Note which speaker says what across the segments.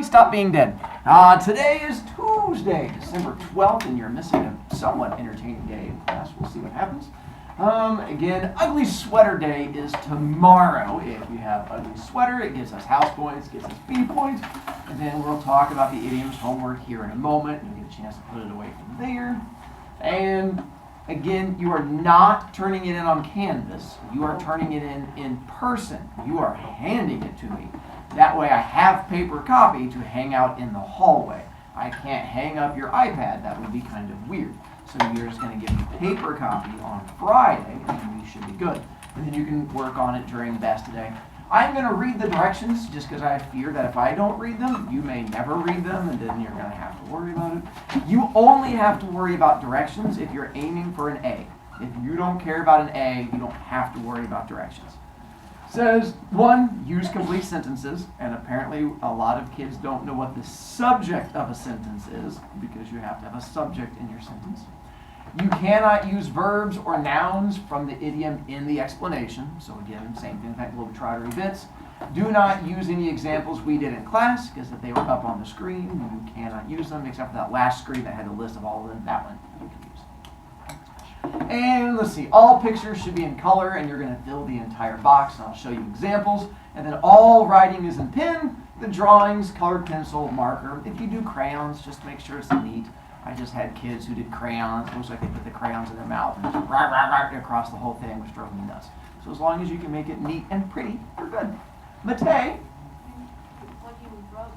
Speaker 1: Stop being dead. Today is Tuesday, December 12th, and you're missing a somewhat entertaining day in class. We'll see what happens. Again, ugly sweater day is tomorrow. If you have ugly sweater, it gives us house points, gives us B points, and then we'll talk about the idioms homework here in a moment. You'll get a chance to put it away from there. And again, you are not turning it in on Canvas. You are turning it in person. You are handing it to me. That way I have paper copy to hang out in the hallway. I can't hang up your iPad. That would be kind of weird. So you're just going to give me paper copy on Friday, and we should be good. And then you can work on it during BEST today. I'm going to read the directions just because I fear that if I don't read them, you may never read them, and then you're going to have to worry about it. You only have to worry about directions if you're aiming for an A. If you don't care about an A, you don't have to worry about directions. Says, 1, use complete sentences, and apparently a lot of kids don't know what the subject of a sentence is because you have to have a subject in your sentence. You cannot use verbs or nouns from the idiom in the explanation. So again, same thing, that globetrottery bits. Do not use any examples we did in class because if they were up on the screen, you cannot use them except for that last screen that had a list of all of them. That one you can use. And let's see, all pictures should be in color, and you're going to fill the entire box, and I'll show you examples. And then all writing is in pen, the drawings, colored pencil, marker. If you do crayons, just make sure it's neat. I just had kids who did crayons. It looks like they put the crayons in their mouth and just right across the whole thing, which drove me nuts. So as long as you can make it neat and pretty, you're good. Matei?
Speaker 2: What you wrote,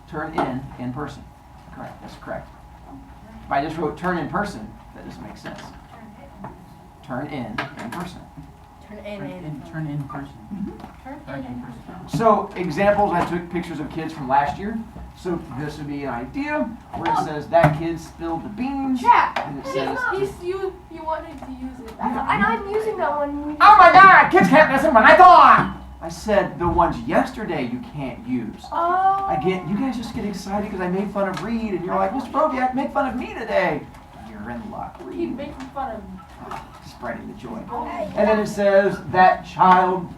Speaker 1: turn in person. Correct, that's correct. If I just wrote turn in person, that doesn't make sense. Turn in person.
Speaker 3: Turn in person.
Speaker 1: So examples, I took pictures of kids from last year. So this would be an idea where it says that kid spilled the beans.
Speaker 2: Yeah.
Speaker 1: And it says,
Speaker 2: You wanted to use it.
Speaker 3: And I'm using that one.
Speaker 1: oh my God, kids can't listen when I talk. I said the ones yesterday you can't use.
Speaker 3: Oh.
Speaker 1: Again, you guys just get excited because I made fun of Reed, and you're like, Mr. Brovicast, make fun of me today. You're in luck.
Speaker 2: Keep making fun of me.
Speaker 1: Spreading the joy. And then it says that child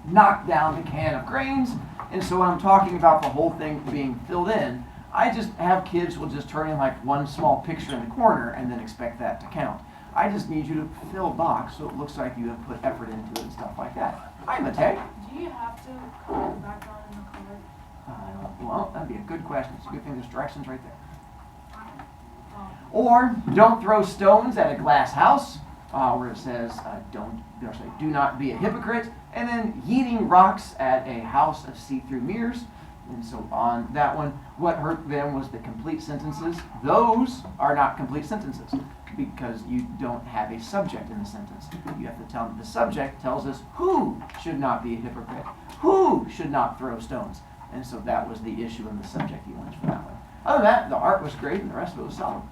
Speaker 1: knocked down the can of grains. And so when I'm talking about the whole thing being filled in, I just have kids who will just turn in like one small picture in the corner and then expect that to count. I just need you to fill a box so it looks like you have put effort into it and stuff like that. Hi, Matei.
Speaker 2: Do you have to color the background in the color?
Speaker 1: Well, that'd be a good question. It's a good thing there's directions right there. Or don't throw stones at a glass house, where it says do not be a hypocrite, and then yeeting rocks at a house of see-through mirrors. And so on that one, what hurt them was the complete sentences. Those are not complete sentences because you don't have a subject in the sentence. You have to tell them the subject tells us who should not be a hypocrite, who should not throw stones. And so that was the issue in the subject you wanted for that one. Other than that, the art was great and the rest of it was solid.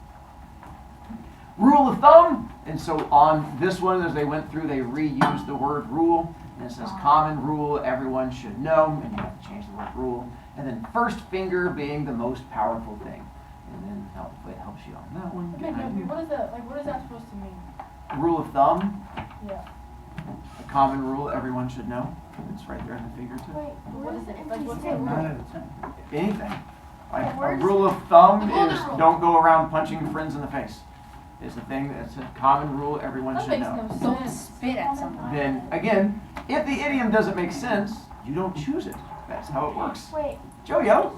Speaker 1: Rule of thumb, and so on this one, as they went through, they reused the word rule, and it says common rule, everyone should know, and you have to change the word rule, and then first finger being the most powerful thing, and then hopefully it helps you on that one.
Speaker 2: What is that supposed to mean?
Speaker 1: Rule of thumb,
Speaker 2: Yeah.
Speaker 1: a common rule everyone should know. It's right there in the figure too.
Speaker 3: Wait, what is it?
Speaker 2: what's the
Speaker 1: Anything. Like a rule of thumb is don't go around punching friends in the face. It's a thing that's a common rule everyone
Speaker 2: That
Speaker 1: should
Speaker 2: makes
Speaker 1: know.
Speaker 2: no
Speaker 3: Don't
Speaker 2: sense.
Speaker 3: spit at someone.
Speaker 1: Then again, if the idiom doesn't make sense, you don't choose it. That's how it works.
Speaker 3: Wait.
Speaker 1: Jojo.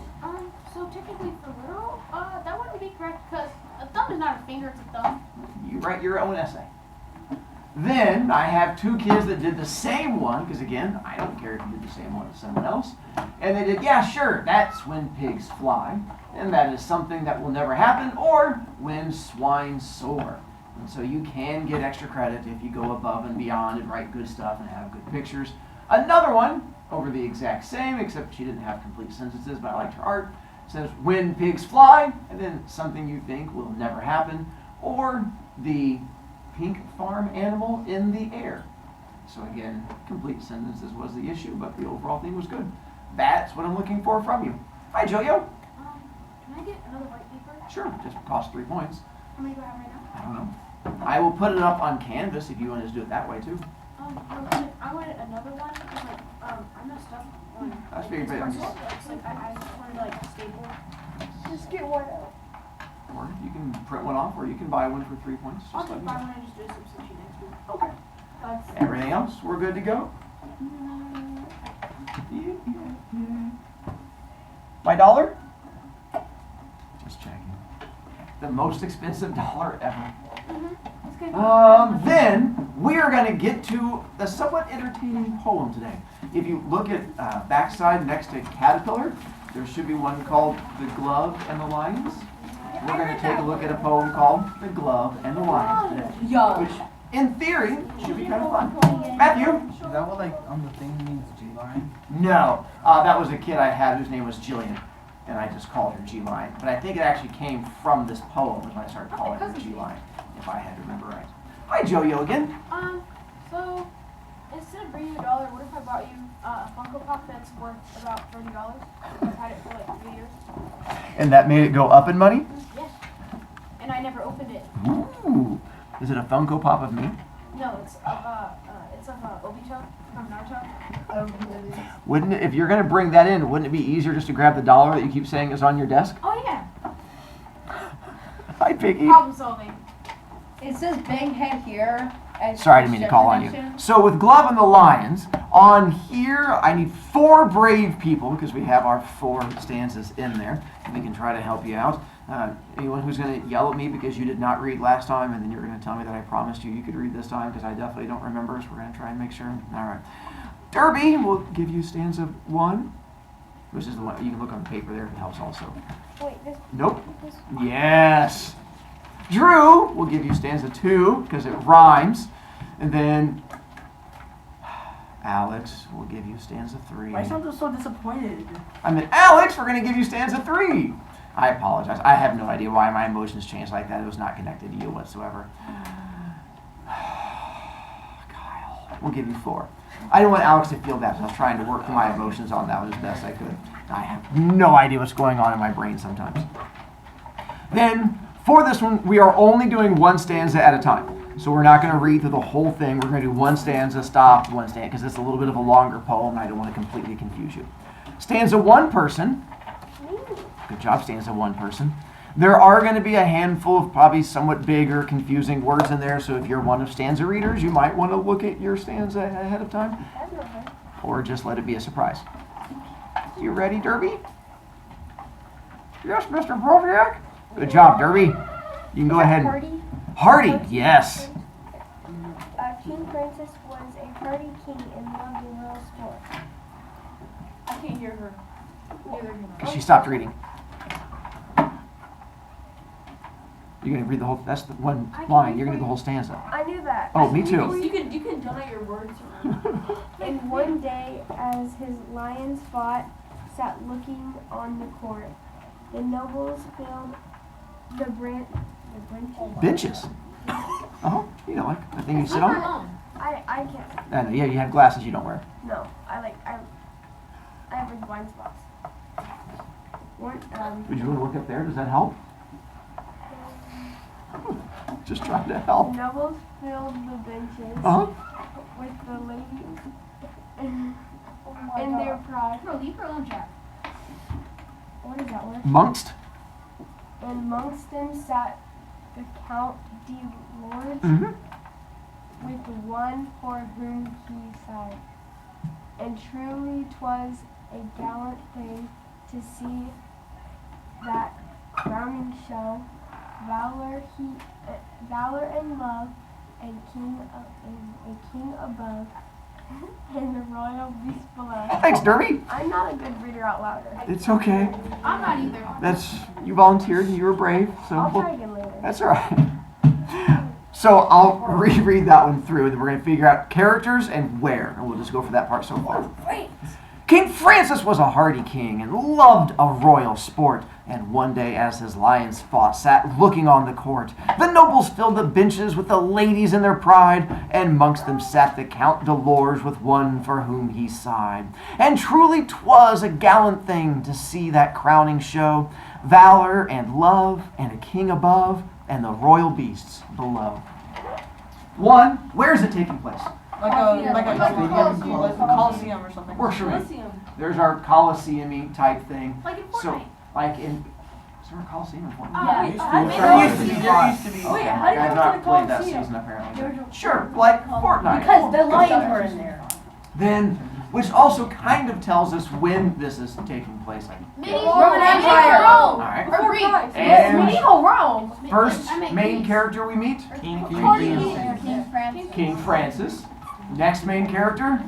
Speaker 2: So technically for literal, that wouldn't be correct because a thumb is not a finger, it's a thumb.
Speaker 1: You write your own essay. Then I have two kids that did the same one, because again, I don't care if you did the same one as someone else. And they did, yeah, sure, that's when pigs fly. And that is something that will never happen, or when swine soar. And so you can get extra credit if you go above and beyond and write good stuff and have good pictures. Another one, over the exact same, except she didn't have complete sentences, but I liked her art, says when pigs fly, and then something you think will never happen, or the pink farm animal in the air. So again, complete sentences was the issue, but the overall thing was good. That's what I'm looking for from you. Hi, Jojo.
Speaker 2: Can I get another white paper?
Speaker 1: Sure, just cost 3 points.
Speaker 2: How many do I have right now?
Speaker 1: I don't know. I will put it up on Canvas if you want to do it that way too.
Speaker 2: I wanted another one because I messed up
Speaker 1: That's very big.
Speaker 2: It's like I just wanted like a staple.
Speaker 3: Just get one out.
Speaker 1: Or you can print one off, or you can buy one for 3 points.
Speaker 2: I'll
Speaker 1: Just let
Speaker 2: just
Speaker 1: me
Speaker 2: buy
Speaker 1: know.
Speaker 2: one and just do a substitute next week.
Speaker 1: Okay.
Speaker 2: That's
Speaker 1: Everything else, we're good to go. My dollar? Just checking. The most expensive dollar ever.
Speaker 2: It's good.
Speaker 1: Then we are going to get to the somewhat entertaining poem today. If you look at backside next to Caterpillar, there should be one called The Glove and the Lions. We're going to take a look at a poem called The Glove and the Lions today.
Speaker 3: Yo.
Speaker 1: Which, in theory, should be kind of fun. Matthew?
Speaker 4: Is that what, like, on the thing means G-line?
Speaker 1: No. That was a kid I had whose name was Jillian. And I just called her G-Line. But I think it actually came from this poem when I started calling her G-Line, if I had to remember right. Hi, Jojo again.
Speaker 2: So instead of bringing you $1, what if I bought you a Funko Pop that's worth about $30? I've had it for like 3 years.
Speaker 1: And that made it go up in money?
Speaker 2: Yes. And I never opened it.
Speaker 1: Ooh. Is it a Funko Pop of me?
Speaker 2: No, it's of Obito from Naruto.
Speaker 1: Wouldn't it, if you're going to bring that in, wouldn't it be easier just to grab the dollar that you keep saying is on your desk?
Speaker 2: Oh yeah.
Speaker 1: Hi, Piggy.
Speaker 2: Problem solving.
Speaker 3: It says bang head here. And
Speaker 1: Sorry, I didn't mean to call on you. So with Glove and the Lions, on here I need 4 brave people because we have our 4 stanzas in there. And we can try to help you out. Anyone who's going to yell at me because you did not read last time and then you're going to tell me that I promised you could read this time because I definitely don't remember, so we're going to try and make sure. All right. Derby will give you stanza 1, which is the one you can look on the paper there. It helps also.
Speaker 3: Wait, this.
Speaker 1: Nope. Yes. Drew will give you stanza 2 because it rhymes. And then Alex will give you stanza 3.
Speaker 4: Why sound so disappointed?
Speaker 1: And then Alex, we're going to give you stanza 3. I apologize. I have no idea why my emotions changed like that. It was not connected to you whatsoever. Kyle, we'll give you 4. I didn't want Alex to feel that, so I was trying to work through my emotions on that one as best I could. I have no idea what's going on in my brain sometimes. Then, for this one, we are only doing 1 stanza at a time. So we're not going to read through the whole thing. We're going to do 1 stanza, stop, 1 stanza, because it's a little bit of a longer poem, and I don't want to completely confuse you. Stanza 1 person. Good job, stanza 1 person. There are going to be a handful of probably somewhat big or confusing words in there, so if you're one of stanza readers, you might want to look at your stanza ahead of time, or just let it be a surprise. You ready, Derby? Yes, Mr. Brovicast. Good job, Derby. You can go ahead. Hardy, yes.
Speaker 3: King Francis was a hardy king and loved the royal sport.
Speaker 2: I can't hear her. Neither can I.
Speaker 1: Because she stopped reading. You're going to read the whole, that's the one line. You're going to do the whole stanza.
Speaker 3: I knew that.
Speaker 1: Oh, me too.
Speaker 2: You can donate your words.
Speaker 3: And one day, as his lions fought, sat looking on the court. The nobles filled the branches.
Speaker 1: Benches. Oh, you know, like the thing you sit on?
Speaker 3: I can't.
Speaker 1: I know, yeah, you have glasses you don't wear.
Speaker 3: No, I have like blind spots. One,
Speaker 1: Would you want to look up there? Does that help? Just trying to help.
Speaker 3: the nobles filled the benches
Speaker 1: Uh-huh.
Speaker 3: with the ladies in their pride.
Speaker 2: Bro, leave her alone, Jack.
Speaker 3: What is that word?
Speaker 1: Mongst.
Speaker 3: And amongst them sat the Count de Lords
Speaker 1: Mm-hmm.
Speaker 3: with one for whom he sighed. And truly 'twas a gallant thing to see that crowning show, valor and love, and a king above, and the royal beast below.
Speaker 1: Thanks, Derby.
Speaker 3: I'm not a good reader out loud.
Speaker 1: It's okay.
Speaker 2: I'm not either.
Speaker 1: You volunteered and you were brave, so
Speaker 3: I'll try again later.
Speaker 1: that's all right. So I'll reread that one through, and then we're going to figure out characters and where, and we'll just go for that part so far. King Francis was a hardy king and loved a royal sport, and one day as his lions fought, sat looking on the court. The nobles filled the benches with the ladies in their pride, and mongst them sat the Count de Lords with one for whom he sighed. And truly 'twas a gallant thing to see that crowning show, valor and love, and a king above, and the royal beasts below. 1, where is it taking place?
Speaker 4: Like a stadium, like a Coliseum or something.
Speaker 1: Works for me.
Speaker 2: Coliseum.
Speaker 1: There's our Coliseum type thing.
Speaker 2: Like in
Speaker 1: So,
Speaker 2: Fortnite.
Speaker 1: like in, is there a Coliseum in Fortnite?
Speaker 2: Yeah,
Speaker 4: used to
Speaker 2: I
Speaker 4: be.
Speaker 2: made
Speaker 4: There
Speaker 2: it.
Speaker 4: used to be.
Speaker 1: Okay,
Speaker 5: Wait, how do you
Speaker 1: I've
Speaker 5: go
Speaker 1: not
Speaker 5: to the
Speaker 1: played that
Speaker 5: Coliseum?
Speaker 1: season apparently. Sure, like Fortnite.
Speaker 5: Because the lions were in there.
Speaker 1: Then, which also kind of tells us when this is taking place. Like,
Speaker 2: Medieval
Speaker 5: Roman Empire.
Speaker 1: all right.
Speaker 2: Or Greek.
Speaker 1: And
Speaker 5: Medieval Rome.
Speaker 1: first
Speaker 2: I meant
Speaker 1: main
Speaker 2: Greece.
Speaker 1: character we meet,
Speaker 4: King
Speaker 1: King Francis. Next main character,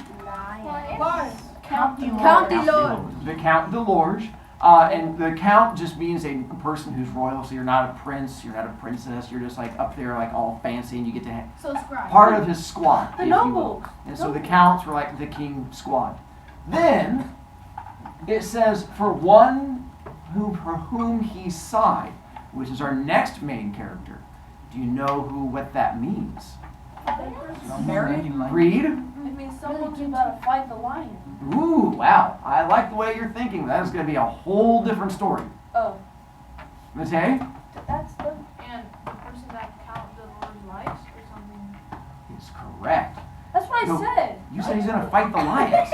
Speaker 5: Count
Speaker 3: Count
Speaker 5: the Lord.
Speaker 1: the Count de Lorge. And the Count just means a person who's royal, so you're not a prince, you're not a princess, you're just like up there like all fancy and you get to
Speaker 2: So scribe.
Speaker 1: part of his squad.
Speaker 5: The
Speaker 1: if you will.
Speaker 5: nobles.
Speaker 1: And so the Counts were like the king squad. Then it says for whom he sighed, which is our next main character. Do you know what that means? Read.
Speaker 5: It means someone's about to fight the lion.
Speaker 1: Ooh, wow. I like the way you're thinking. That is going to be a whole different story.
Speaker 5: Oh,
Speaker 1: Matei
Speaker 5: that's the.
Speaker 2: And the person that Count the Lord likes or something.
Speaker 1: is correct.
Speaker 5: That's what
Speaker 1: No.
Speaker 5: I said.
Speaker 1: You said he's going to fight the lions.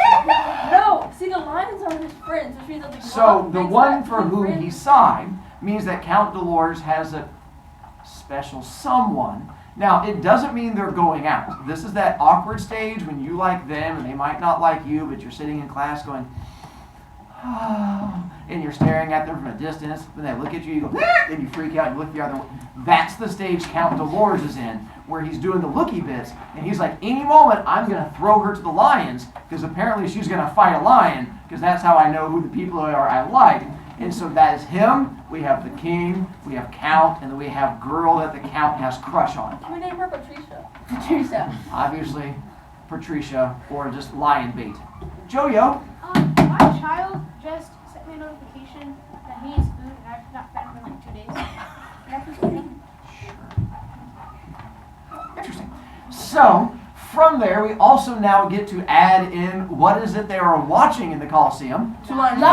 Speaker 5: No, see, the lions are his friends, which means that the
Speaker 1: So
Speaker 5: glove
Speaker 1: the
Speaker 5: makes
Speaker 1: one
Speaker 5: that
Speaker 1: for
Speaker 5: two
Speaker 1: whom
Speaker 5: friends.
Speaker 1: he sighed means that Count Dolores has a special someone. Now, it doesn't mean they're going out. This is that awkward stage when you like them and they might not like you, but you're sitting in class going, and you're staring at them from a distance. When they look at you, you go, and you freak out, you look the other way. That's the stage Count Dolores is in, where he's doing the looky bits, and he's like, any moment, I'm going to throw her to the lions, because apparently she's going to fight a lion, because that's how I know who the people are I like. And so that is him. We have the king, we have Count, and then we have girl that the Count has crush on.
Speaker 5: Can we name her Patricia? Patricia.
Speaker 1: Obviously, Patricia, or just lion bait. Joyo.
Speaker 2: My child just sent me a notification that he needs food and I've not fed him in like 2 days. Can I please feed him?
Speaker 1: Interesting. So, from there, we also now get to add in what is it they are watching in the Coliseum.
Speaker 5: Lions.
Speaker 1: Oh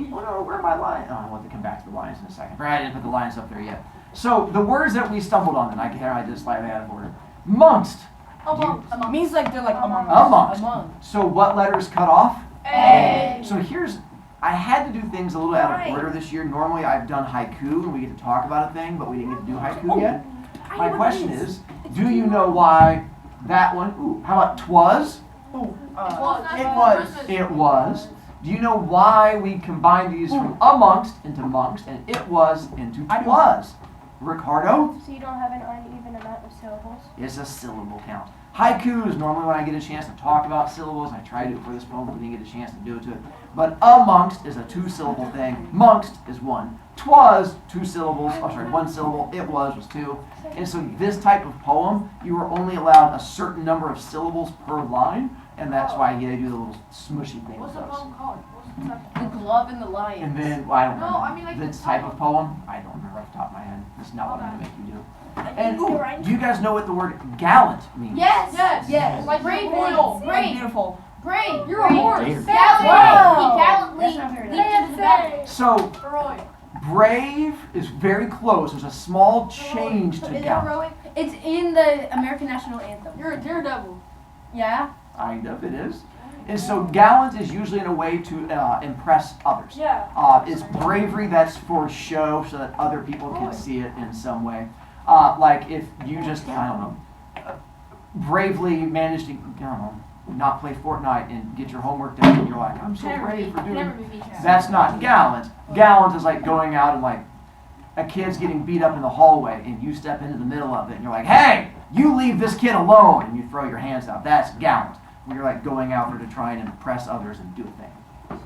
Speaker 1: no, where are my lions? Oh, I want to come back to the lions in a second. I didn't put the lions up there yet. So, the words that we stumbled on, and I just slightly out of order. Amongst.
Speaker 5: Amongst.
Speaker 4: Means like they're like among
Speaker 1: Amongst. So, what letters cut off?
Speaker 5: A.
Speaker 1: So, I had to do things a little out of order this year. Normally, I've done haiku, and we get to talk about a thing, but we didn't get to do haiku yet. My question is, do you know why that one? Ooh, how about twas? It was. Do you know why we combined these from amongst into mongst and it was into twas? Ricardo?
Speaker 3: So you don't have an uneven amount of syllables?
Speaker 1: It's a syllable count. Haiku is normally when I get a chance to talk about syllables. I tried to do it for this poem, but we didn't get a chance to do it to it. But amongst is a 2-syllable thing. Mongst is 1. Twas, 2 syllables. Oh, sorry, 1 syllable. It was 2. And so this type of poem, you were only allowed a certain number of syllables per line, and that's why they do the little smushy thing
Speaker 2: What's
Speaker 1: with
Speaker 2: the
Speaker 1: those.
Speaker 2: poem called? What's the type of
Speaker 5: The
Speaker 2: poem?
Speaker 5: glove and the lion.
Speaker 1: And then, well, I don't
Speaker 2: No,
Speaker 1: remember.
Speaker 2: I mean, like,
Speaker 1: this
Speaker 2: the
Speaker 1: type
Speaker 2: title.
Speaker 1: of poem, I don't remember off the top of my head. That's not what I'm going to make you do. And
Speaker 5: You're
Speaker 1: ooh,
Speaker 5: right.
Speaker 1: do you guys know what the word gallant means?
Speaker 2: Yes.
Speaker 5: Yes.
Speaker 2: Like
Speaker 5: Brave
Speaker 2: royal.
Speaker 5: means-
Speaker 2: Brave.
Speaker 4: beautiful.
Speaker 2: Brave.
Speaker 5: You're a horse.
Speaker 1: Brave.
Speaker 2: Gallantly.
Speaker 5: Wow.
Speaker 2: He gallantly
Speaker 5: That's not very
Speaker 2: leaped into the battle.
Speaker 1: So,
Speaker 2: Heroic.
Speaker 1: brave is very close. There's a small change to
Speaker 5: Is it
Speaker 1: gallant.
Speaker 5: heroic? It's in the American national anthem.
Speaker 2: You're a daredevil.
Speaker 5: Yeah?
Speaker 1: Kind of, it is. And so gallant is usually in a way to impress others.
Speaker 5: Yeah.
Speaker 1: It's bravery that's for show so that other people can see it in some way. Like if you just, I don't know, bravely managed to, I don't know, not play Fortnite and get your homework done and you're like, I'm so brave for doing
Speaker 2: Never
Speaker 1: it.
Speaker 2: be me.
Speaker 1: That's not gallant. Gallant is like going out and like a kid's getting beat up in the hallway and you step into the middle of it and you're like, hey, you leave this kid alone, and you throw your hands out. That's gallant. When you're like going out there to try and impress others and do a thing.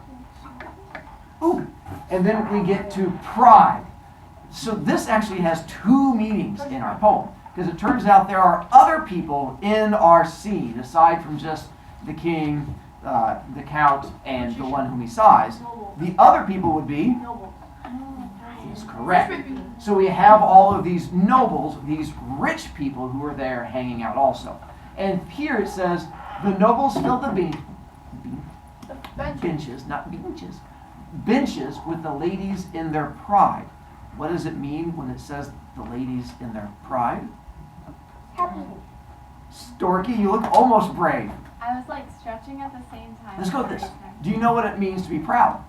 Speaker 1: Ooh, and then we get to pride. So this actually has 2 meanings in our poem, because it turns out there are other people in our scene aside from just the king, the count, and the one whom he sighs.
Speaker 2: Noble.
Speaker 1: The other people would be.
Speaker 2: Noble.
Speaker 1: Is correct. So we have all of these nobles, these rich people who are there hanging out also. And here it says, the nobles filled the benches, not benches, benches with the ladies in their pride. What does it mean when it says the ladies in their pride?
Speaker 3: Happy.
Speaker 1: Storky, you look almost brave.
Speaker 2: I
Speaker 6: I was like stretching at the same time.
Speaker 1: Let's go with this. Do you know what it means to be proud?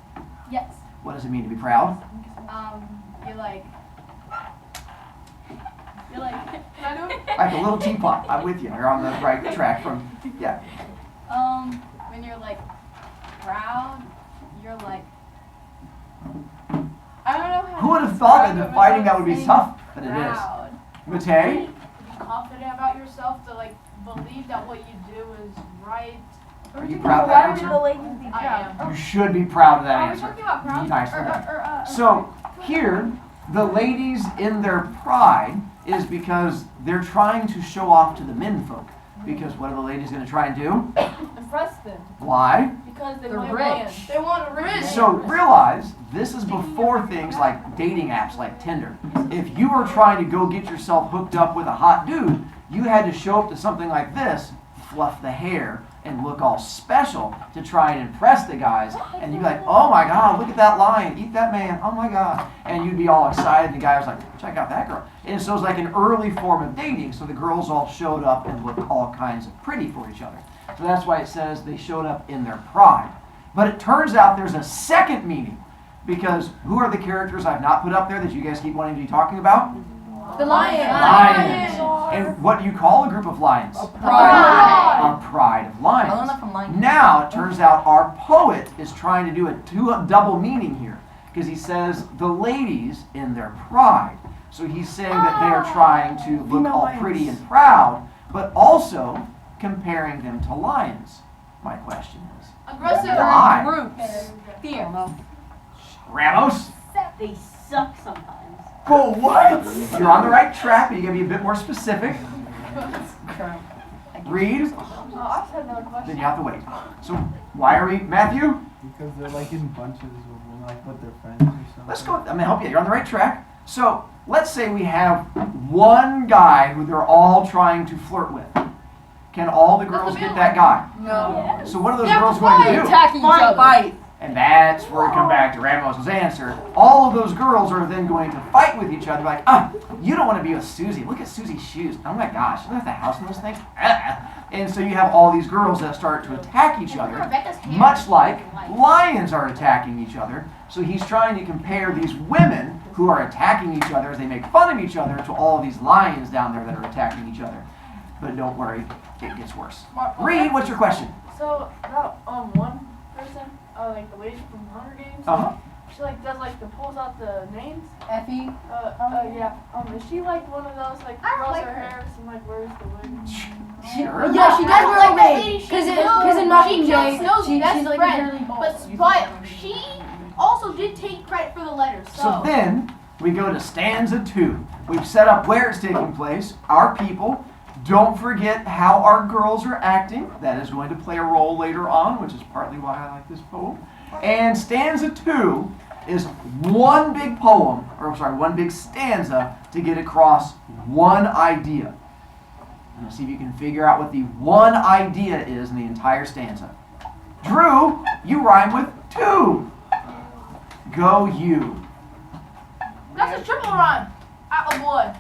Speaker 6: Yes.
Speaker 1: What does it mean to be proud?
Speaker 6: You're like. You're like.
Speaker 2: Can I do it?
Speaker 1: Like a little teapot. I'm with you. You're on the right track from, yeah.
Speaker 6: When you're like proud, you're like. I don't know how.
Speaker 1: Who would have thought that defining that would be tough? But it is.
Speaker 6: Proud.
Speaker 1: Matei?
Speaker 2: Be confident about yourself to like believe that what you do is right.
Speaker 1: Are you proud of
Speaker 3: Why
Speaker 1: that
Speaker 3: would
Speaker 1: answer?
Speaker 3: the ladies be
Speaker 2: I
Speaker 3: proud?
Speaker 2: am.
Speaker 1: You should be proud of that
Speaker 2: Are we
Speaker 1: answer.
Speaker 2: talking about proud?
Speaker 1: Nice one. So here, the ladies in their pride is because they're trying to show off to the men folk. Because what are the ladies going to try and do?
Speaker 2: Impress them.
Speaker 1: Why?
Speaker 2: Because
Speaker 5: They're
Speaker 2: want
Speaker 5: rich.
Speaker 2: They want a rich.
Speaker 1: So realize this is before things like dating apps like Tinder. If you were trying to go get yourself hooked up with a hot dude, you had to show up to something like this, fluff the hair, and look all special to try and impress the guys. And you'd be like, oh my God, look at that lion, eat that man, oh my God. And you'd be all excited, and the guy was like, check out that girl. And so it was like an early form of dating, so the girls all showed up and looked all kinds of pretty for each other. So that's why it says they showed up in their pride. But it turns out there's a second meaning, because who are the characters I've not put up there that you guys keep wanting to be talking about?
Speaker 5: The lion.
Speaker 1: Lions. And what do you call a group of lions?
Speaker 5: A pride.
Speaker 1: A pride of
Speaker 5: I learned
Speaker 1: lions.
Speaker 5: that from lion.
Speaker 1: Now, it turns out our poet is trying to do a double meaning here, because he says the ladies in their pride. So he's saying that they are trying to look all pretty and proud, but also comparing them to lions. My question is,
Speaker 2: Aggressive.
Speaker 1: why?
Speaker 5: Groups. Fear.
Speaker 1: Ramos?
Speaker 5: They suck sometimes.
Speaker 1: Oh, what? You're on the right track, but you gotta be a bit more specific. Read,
Speaker 2: I just had another question.
Speaker 1: then you have to wait. So why are we, Matthew?
Speaker 4: Because they're like in bunches with like with their friends or something.
Speaker 1: Let's go. I'm gonna help you. You're on the right track. So let's say we have one guy who they're all trying to flirt with. Can all the girls get that guy?
Speaker 5: No.
Speaker 1: So what are those
Speaker 2: They have
Speaker 1: girls
Speaker 2: to
Speaker 1: going to
Speaker 2: fight.
Speaker 1: do?
Speaker 5: Attacking each other. Fight.
Speaker 1: And that's where we come back to Ramos's answer. All of those girls are then going to fight with each other, like, you don't want to be with Susie. Look at Susie's shoes. Oh my gosh, you don't have the house in those things. And so you have all these girls that start to attack each other, much like lions are attacking each other. So he's trying to compare these women who are attacking each other as they make fun of each other to all these lions down there that are attacking each other. But don't worry, it gets worse. Reed, what's your question?
Speaker 2: So that one person, like the lady from Hunger Games, she like does like the pulls out the names.
Speaker 5: Effie.
Speaker 2: Yeah. Is she like one of those like curls her hair and like wears the wig?
Speaker 1: Sure.
Speaker 5: Yeah, she does wear a wig.
Speaker 2: Because
Speaker 5: in Mockingjay,
Speaker 2: she's
Speaker 5: she's like a
Speaker 2: friend,
Speaker 5: girly ball.
Speaker 2: but she also did take credit for the letters.
Speaker 1: So then we go to stanza 2. We've set up where it's taking place, our people. Don't forget how our girls are acting. That is going to play a role later on, which is partly why I like this poem. And stanza 2 is one big poem, one big stanza to get across one idea. And see if you can figure out what the one idea is in the entire stanza. Drew, you rhyme with 2. Go you.
Speaker 2: That's a triple rhyme. Out of wood.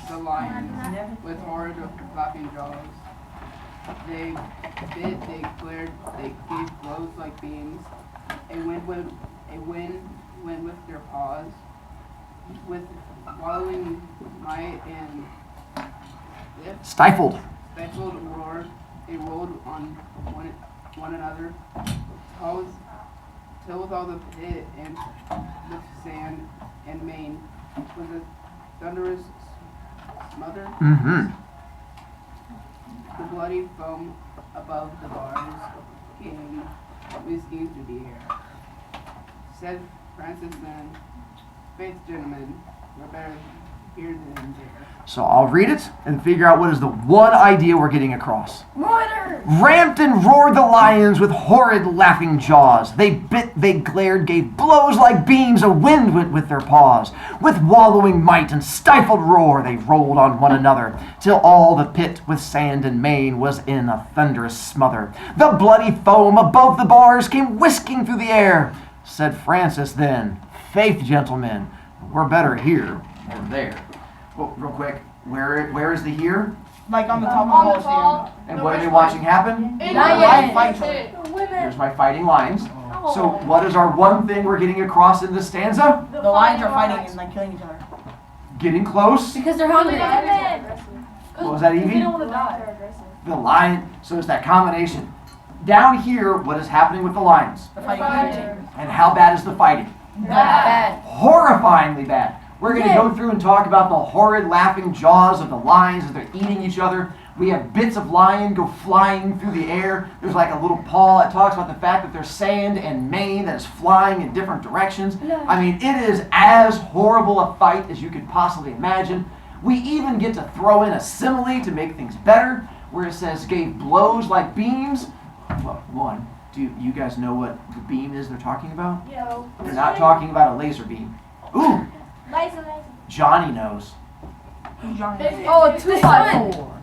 Speaker 7: The lions with horrid flapping jaws. They bit, they glared, they gave blows like beams. A wind went with their paws. With wallowing might and lift,
Speaker 1: Stifled.
Speaker 7: stifled roar, they rolled on one another. Till with all the pit and the sand and mane was a thunderous smother.
Speaker 1: Mm-hmm.
Speaker 7: The bloody foam above the bars came whisking through the air. Said Francis then, faith gentlemen, we're better here than there.
Speaker 1: So I'll read it and figure out what is the one idea we're getting across.
Speaker 5: Murder!
Speaker 1: Ramped and roared the lions with horrid laughing jaws. They bit, they glared, gave blows like beams, a wind went with their paws. With wallowing might and stifled roar, they rolled on one another, till all the pit with sand and mane was in a thunderous smother. The bloody foam above the bars came whisking through the air. Said Francis then, faith, gentlemen, we're better here than there. Well, real quick, where is the here?
Speaker 8: Like on the top of
Speaker 2: On
Speaker 8: the
Speaker 2: the
Speaker 8: Coliseum.
Speaker 2: ball.
Speaker 1: And what are they watching happen?
Speaker 8: Lions fight each other.
Speaker 1: Here's my fighting lions. So what is our one thing we're getting across in this stanza?
Speaker 8: The lions are fighting and like killing each other.
Speaker 1: Getting close.
Speaker 5: Because they're hungry.
Speaker 1: What was that,
Speaker 5: They
Speaker 1: Evie?
Speaker 5: don't want to die.
Speaker 1: The lion. So it's that combination. Down here, what is happening with the lions?
Speaker 8: They're fighting each other.
Speaker 1: And how bad is the fighting?
Speaker 5: Bad.
Speaker 1: Horrifyingly bad. We're going to go through and talk about the horrid laughing jaws of the lions as they're eating each other. We have bits of lion go flying through the air. There's like a little paw that talks about the fact that there's sand and mane that is flying in different directions. I mean, it is as horrible a fight as you could possibly imagine. We even get to throw in a simile to make things better, where it says gave blows like beams. Well, one, do you guys know what the beam is they're talking about?
Speaker 2: Yeah.
Speaker 1: They're not talking about a laser beam. Ooh, Johnny knows.
Speaker 5: Oh, 2-5.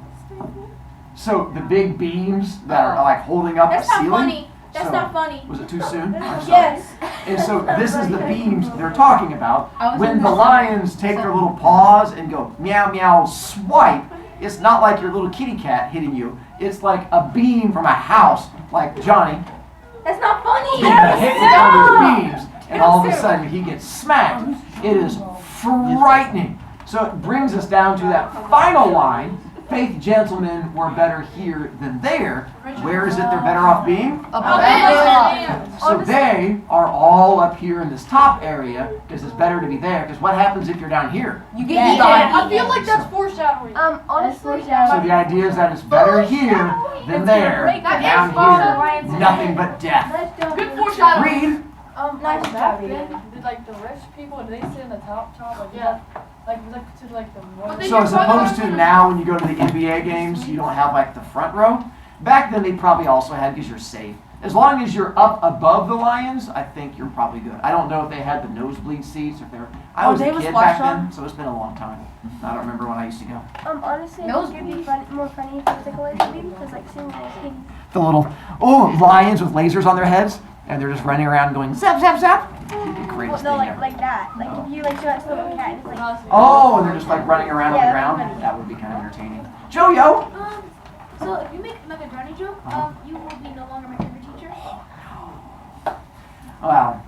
Speaker 1: So the big beams that are like holding up
Speaker 2: That's
Speaker 1: the
Speaker 2: not
Speaker 1: ceiling.
Speaker 2: funny. That's
Speaker 1: So-
Speaker 2: not funny.
Speaker 1: Was it too soon? I'm sorry.
Speaker 2: Yes.
Speaker 1: And so this is the beams they're talking about. When the lions take their little paws and go meow meow swipe, it's not like your little kitty cat hitting you. It's like a beam from a house, like Johnny.
Speaker 2: That's not funny.
Speaker 1: Hits one of those beams, and all of a sudden he gets smacked. It is frightening. So it brings us down to that final line. Faith gentlemen were better here than there. Where is it they're better off being? So they are all up here in this top area because it's better to be there. Because what happens if you're down here?
Speaker 5: You get
Speaker 2: I feel like that's foreshadowing.
Speaker 3: Honestly,
Speaker 1: So the idea is that it's better here than there. Down here, nothing but death.
Speaker 2: Good foreshadowing.
Speaker 1: Read.
Speaker 3: nice job, Ian.
Speaker 9: Did like the rich people, do they sit in the top? Like yeah. Like to like the one.
Speaker 1: So as opposed to now when you go to the NBA games, you don't have like the front row. Back then they probably also had because you're safe. As long as you're up above the Lions, I think you're probably good. I don't know if they had the nosebleed seats or if they're. I was a kid back then, so it's been a long time. I don't remember when I used to go.
Speaker 3: Honestly, I think it'd be more funny if it was like a laser beam, because like seeing little kids.
Speaker 1: The little lions with lasers on their heads, and they're just running around going zap zap zap. It'd be the greatest
Speaker 3: No,
Speaker 1: thing ever.
Speaker 3: like that. Like if you like show that to a little cat, and it's like.
Speaker 1: Oh, and they're just like running around on the
Speaker 3: Yeah,
Speaker 1: ground.
Speaker 3: that'd be funny.
Speaker 1: That would be kind of entertaining. Joe-yo.
Speaker 2: So if you make another Johnny joke, you will be no longer my favorite teacher.
Speaker 1: Well,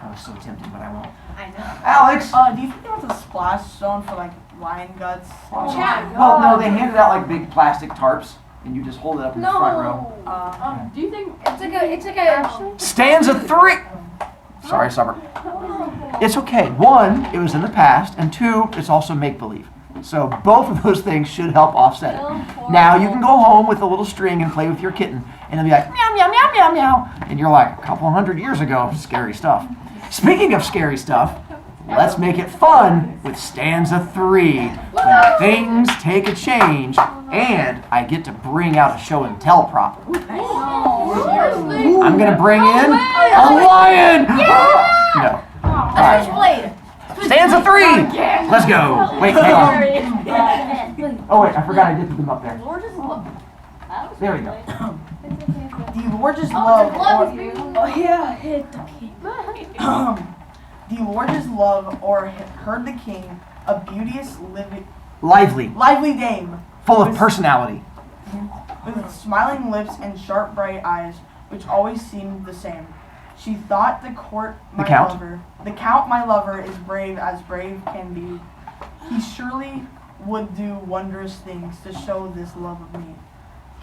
Speaker 1: I was so tempted, but I won't.
Speaker 6: I know.
Speaker 1: Alex.
Speaker 8: Do you think there was a splash zone for like lion guts?
Speaker 1: Well, no, they handed out like big plastic tarps, and you just hold it up in the front row.
Speaker 9: Do you think
Speaker 5: It's like a.
Speaker 1: Stanza 3. Sorry, Summer. It's okay. 1, it was in the past, and 2, it's also make-believe. So both of those things should help offset it. Now you can go home with a little string and play with your kitten, and it'll be like meow meow meow meow meow, and you're like a couple hundred years ago. Scary stuff. Speaking of scary stuff, let's make it fun with stanza 3. When things take a change, and I get to bring out a show and tell prop. I'm gonna bring in a lion. No. All right. Stanza 3. Let's go. Wait, hang on. Oh wait, I forgot I did put them up there. There we go.
Speaker 8: The Lord's love. The Lord's love, or heard the king, a beauteous, lively dame,
Speaker 1: Full of personality.
Speaker 8: with smiling lips and sharp bright eyes, which always seemed the same. She thought the court my
Speaker 1: Count?
Speaker 8: lover. The count my lover is brave as brave can be. He surely would do wondrous things to show this love of me.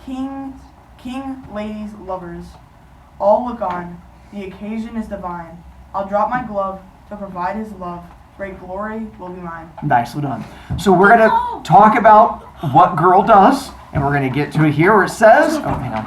Speaker 8: King, ladies, lovers, all look on. The occasion is divine. I'll drop my glove to provide his love. Great glory will be mine.
Speaker 1: Nicely done. So we're gonna talk about what girl does, and we're gonna get to it here where it says. Oh, hang on.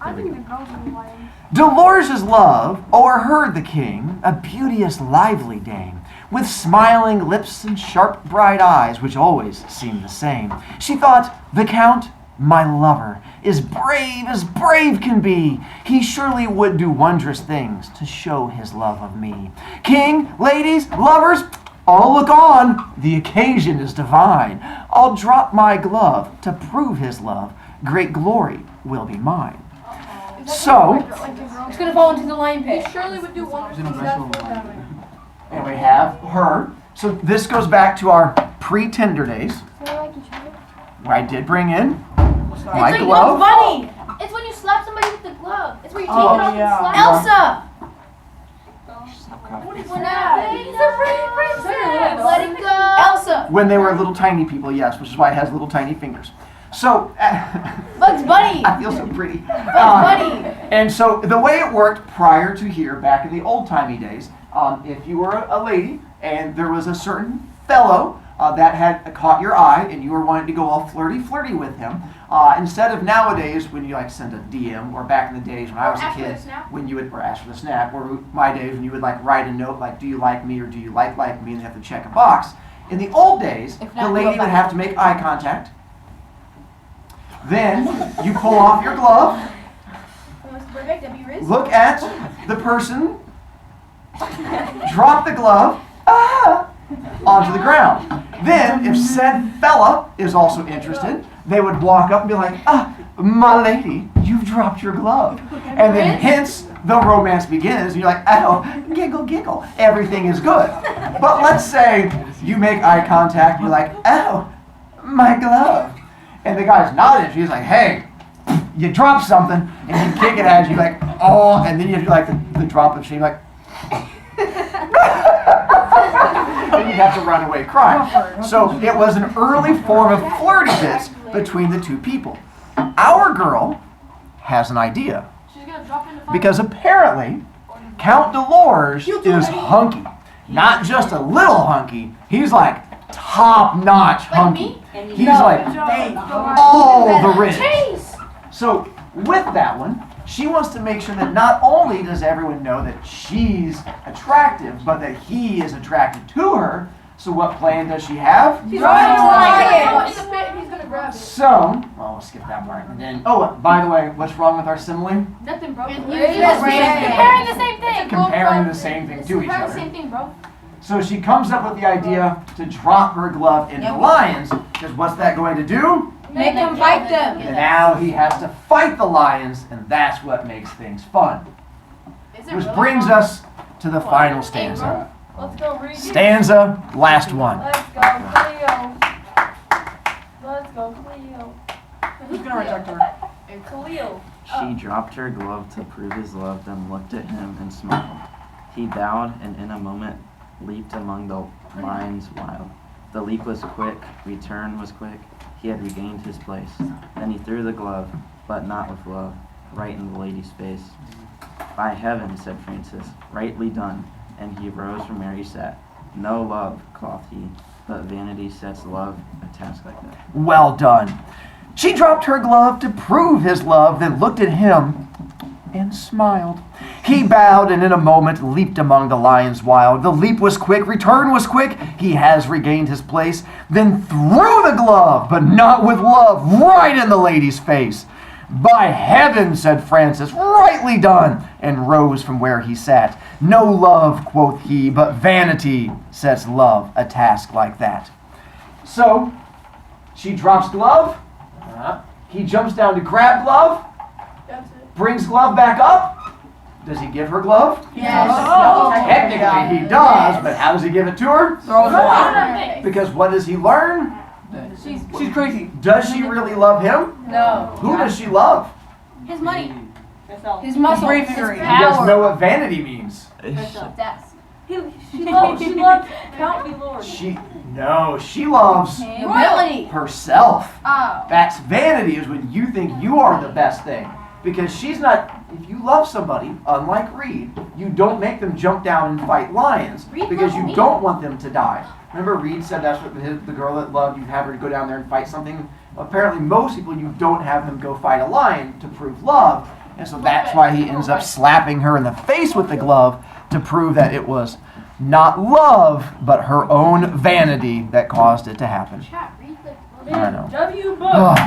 Speaker 3: I think the girls are lions.
Speaker 1: Dolores' love o'erheard the king, a beauteous, lively dame, with smiling lips and sharp, bright eyes, which always seemed the same. She thought, the count, my lover, is brave as brave can be. He surely would do wondrous things to show his love of me. King, ladies, lovers, all look on. The occasion is divine. I'll drop my glove to prove his love. Great glory will be mine. So,
Speaker 5: It's gonna fall into the lion pit.
Speaker 2: Surely would do wonders.
Speaker 1: and we have her. So this goes back to our pre-Tinder days.
Speaker 3: So they like each other.
Speaker 1: I did bring in
Speaker 8: What's that?
Speaker 1: my
Speaker 2: like
Speaker 1: glove.
Speaker 2: Bunny. It's when you slap somebody with the glove. It's where you take
Speaker 8: Oh,
Speaker 2: it off
Speaker 8: yeah.
Speaker 2: and slap.
Speaker 5: Elsa!
Speaker 2: We're not
Speaker 5: He's a pretty princess.
Speaker 2: Let it go.
Speaker 5: Elsa!
Speaker 1: When they were little tiny people, yes, which is why it has little tiny fingers. So,
Speaker 5: Bugs Bunny!
Speaker 1: I feel so pretty.
Speaker 5: Bugs Bunny!
Speaker 1: And so the way it worked prior to here, back in the old-timey days, if you were a lady and there was a certain fellow that had caught your eye and you were wanting to go all flirty with him, instead of nowadays when you like send a DM, or back in the days when I was a
Speaker 2: Ask for
Speaker 1: kid,
Speaker 2: the snap.
Speaker 1: when you would, or ask for the snap, or my days when you would like write a note like, do you like me or do you like me, and they have to check a box. In the old days,
Speaker 5: If
Speaker 1: the
Speaker 5: not,
Speaker 1: lady
Speaker 5: go
Speaker 1: would
Speaker 5: back.
Speaker 1: have to make eye contact. Then you pull off your glove,
Speaker 2: Mr. Burbank, W. Riz.
Speaker 1: look at the person, drop the glove onto the ground. Then, if said fella is also interested, they would walk up and be like, my lady, you've dropped your glove. And then hence the romance begins. And you're like, oh, giggle, everything is good. But let's say you make eye contact, and you're like, oh, my glove. And the guy's nodding, she's like, hey, you dropped something, and you kick it at you like, oh, and then you do like the drop of shame, like, and you'd have to run away crying. So it was an early form of flirtiness between the two people. Our girl has an idea,
Speaker 2: She's gonna drop into
Speaker 1: because apparently Count Dolores is hunky. Not just a little hunky, he's like top-notch hunky. He's like all the rich. So with that one, she wants to make sure that not only does everyone know that she's attractive, but that he is attracted to her. So what plan does she have?
Speaker 2: He's
Speaker 5: Right.
Speaker 2: in the pit and he's gonna grab it.
Speaker 1: So, we'll skip that part. And then, by the way, what's wrong with our simile?
Speaker 2: Nothing, bro.
Speaker 5: It's
Speaker 2: Comparing the same thing.
Speaker 1: Comparing the same thing to each
Speaker 2: Comparing the
Speaker 1: other.
Speaker 2: same thing, bro.
Speaker 1: So she comes up with the idea to drop her glove into the lions, because what's that going to do?
Speaker 5: Make him fight them.
Speaker 1: And now he has to fight the lions, and that's what makes things fun.
Speaker 2: Is it
Speaker 1: Which
Speaker 2: really
Speaker 1: brings
Speaker 2: fun?
Speaker 1: us to the final stanza.
Speaker 9: Let's go read.
Speaker 1: Stanza, last one.
Speaker 9: Let's go, Cleo. Let's go, Cleo.
Speaker 8: Who's gonna reject her?
Speaker 9: And Cleo.
Speaker 10: She dropped her glove to prove his love, then looked at him and smiled. He bowed and in a moment leaped among the lions wild. The leap was quick, return was quick. He had regained his place. Then he threw the glove, but not with love, right in the lady's face. By heaven, said Francis, rightly done. And he rose from where he sat. No love, quoth he, but vanity sets love a task like that.
Speaker 1: Well done. She dropped her glove to prove his love, then looked at him and smiled. He bowed and in a moment leaped among the lions wild. The leap was quick, return was quick. He has regained his place, then threw the glove, but not with love, right in the lady's face. By heaven, said Francis, rightly done, and rose from where he sat. No love, quoth he, but vanity sets love a task like that. So, she drops glove. He jumps down to grab glove.
Speaker 9: That's it.
Speaker 1: Brings glove back up. Does he give her glove?
Speaker 8: Yes.
Speaker 1: Technically he does, but how does he give it to her?
Speaker 8: Throw the water.
Speaker 1: Because what does he learn?
Speaker 8: She's crazy.
Speaker 1: Does she really love him?
Speaker 9: No.
Speaker 1: Who does she love?
Speaker 2: His money.
Speaker 5: His muscles.
Speaker 8: Bravery.
Speaker 5: His
Speaker 1: You guys
Speaker 5: power.
Speaker 1: know what vanity means.
Speaker 6: Desk.
Speaker 9: She loves Count Dolores.
Speaker 1: She loves
Speaker 5: Humility.
Speaker 1: herself.
Speaker 6: Oh.
Speaker 1: That's vanity, is when you think you are the best thing. Because she's not, if you love somebody, unlike Reed, you don't make them jump down and fight lions
Speaker 2: Reed
Speaker 1: because
Speaker 2: loves
Speaker 1: you
Speaker 2: me.
Speaker 1: don't want them to die. Remember Reed said that's what the girl that loved, you have her go down there and fight something. Apparently most people, you don't have them go fight a lion to prove love. And so that's why he ends up slapping her in the face with the glove to prove that it was not love, but her own vanity that caused it to happen.
Speaker 2: Chat, read the
Speaker 1: I know.
Speaker 9: W book.
Speaker 1: Ugh.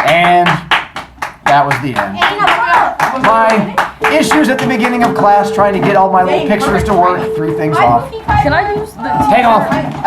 Speaker 1: And that was the end. My issues at the beginning of class trying to get all my little pictures to work, threw things off.
Speaker 9: Can I use the
Speaker 1: Take off.